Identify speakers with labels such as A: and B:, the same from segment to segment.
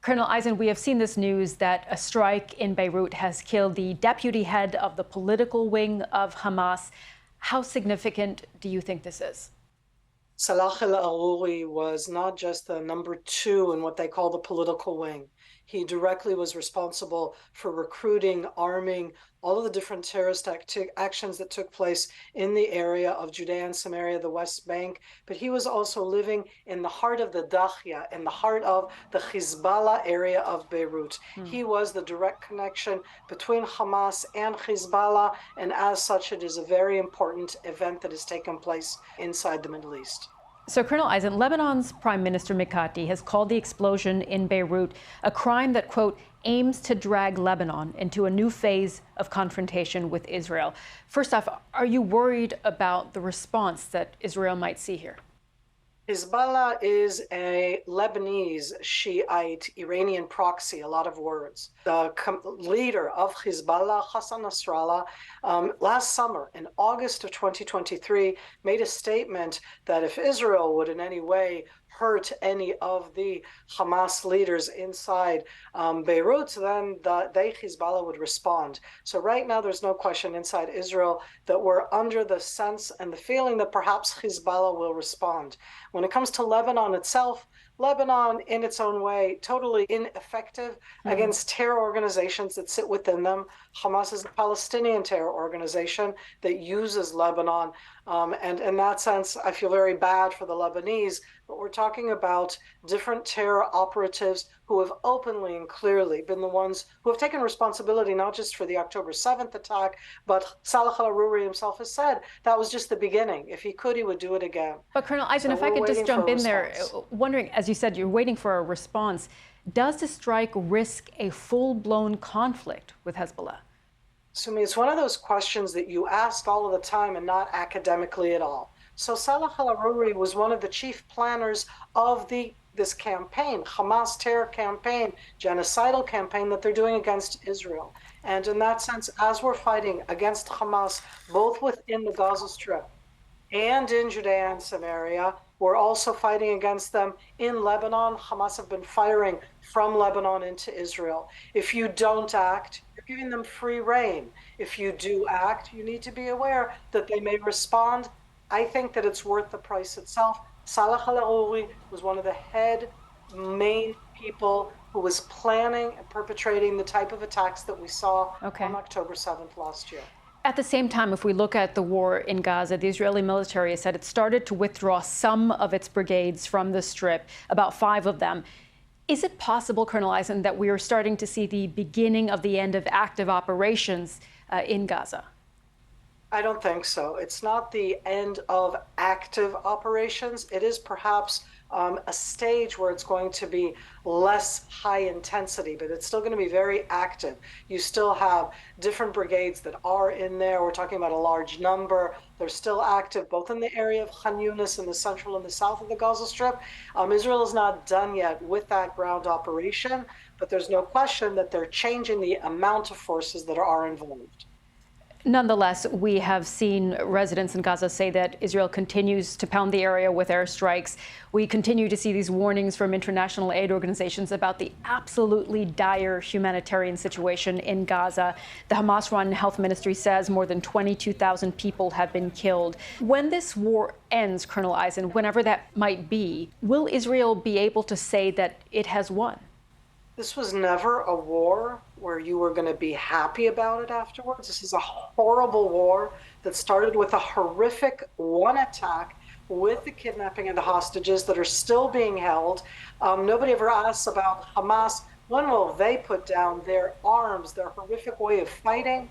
A: Colonel Eisen, we have seen this news that a strike in Beirut has killed the deputy head of the political wing of Hamas. How significant do you think this is?
B: Saleh al-Arouri was not just the number two in what they call the political wing. He directly was responsible for recruiting, arming, all of the different terrorist actions that took place in the area of Judea and Samaria, the West Bank. But he was also living in the heart of the Dakhya, in the heart of the Hezbollah area of Beirut. He was the direct connection between Hamas and Hezbollah, and as such, it is a very important event that has taken place inside the Middle East.
A: So, Colonel Eisen, Lebanon's Prime Minister Mikati has called the explosion in Beirut a crime that, quote, aims to drag Lebanon into a new phase of confrontation with Israel. First off, are you worried about the response that Israel might see here?
B: Hezbollah is a Lebanese Shiite Iranian proxy, a lot of words. The leader of Hezbollah, Hassan Nasrallah, last summer, in August of 2023, made a statement that if Israel would in any way hurt any of the Hamas leaders inside Beirut, then Hezbollah would respond. So right now, there's no question inside Israel that we're under the sense and the feeling that perhaps Hezbollah will respond. When it comes to Lebanon itself, Lebanon, in its own way, totally ineffective against terror organizations that sit within them. Hamas is a Palestinian terror organization that uses Lebanon. And in that sense, I feel very bad for the Lebanese. But we're talking about different terror operatives who have openly and clearly been the ones who have taken responsibility not just for the October 7th attack, but Saleh al-Arouri himself has said that was just the beginning. If he could, he would do it again.
A: But Colonel Eisen, if I could just jump in there, wondering, as you said, you're waiting for a response. Does the strike risk a full-blown conflict with Hezbollah?
B: Sumi, it's one of those questions that you ask all of the time and not academically at all. So Saleh al-Arouri was one of the chief planners of this campaign, Hamas terror campaign, genocidal campaign that they're doing against Israel. And in that sense, as we're fighting against Hamas, both within the Gaza Strip and in Judea and Samaria, we're also fighting against them in Lebanon. Hamas have been firing from Lebanon into Israel. If you don't act, you're giving them free rein. If you do act, you need to be aware that they may respond. I think that it's worth the price itself. Saleh al-Arouri was one of the main people who was planning and perpetrating the type of attacks that we saw on October 7th last year.
A: At the same time, if we look at the war in Gaza, the Israeli military has said it started to withdraw some of its brigades from the Strip, about 5 of them. Is it possible, Colonel Eisen, that we are starting to see the beginning of the end of active operations in Gaza?
B: I don't think so. It's not the end of active operations. It is perhaps a stage where it's going to be less high intensity, but it's still going to be very active. You still have different brigades that are in there. We're talking about a large number. They're still active both in the area of Khan Yunis in the central and the south of the Gaza Strip. Israel is not done yet with that ground operation, but there's no question that they're changing the amount of forces that are involved.
A: Nonetheless, we have seen residents in Gaza say that Israel continues to pound the area with airstrikes. We continue to see these warnings from international aid organizations about the absolutely dire humanitarian situation in Gaza. The Hamas-run health ministry says more than 22,000 people have been killed. When this war ends, Colonel Eisen, whenever that might be, will Israel be able to say that it has won?
B: This was never a war where you were going to be happy about it afterwards. This is a horrible war that started with a horrific one attack with the kidnapping of the hostages that are still being held. Nobody ever asks about Hamas. When will they put down their arms, their horrific way of fighting?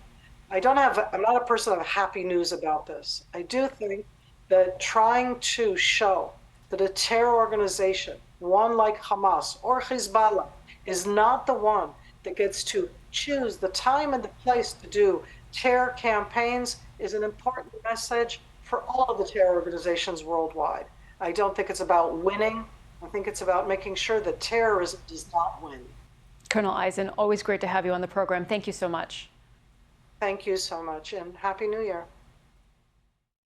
B: I'm not a person of happy news about this. I do think that trying to show that a terror organization, one like Hamas or Hezbollah, is not the one that gets to choose the time and the place to do terror campaigns is an important message for all of the terror organizations worldwide. I don't think it's about winning. I think it's about making sure that terrorism does not win.
A: Colonel Eisen, always great to have you on the program. Thank you so much.
B: Thank you so much, and Happy New Year.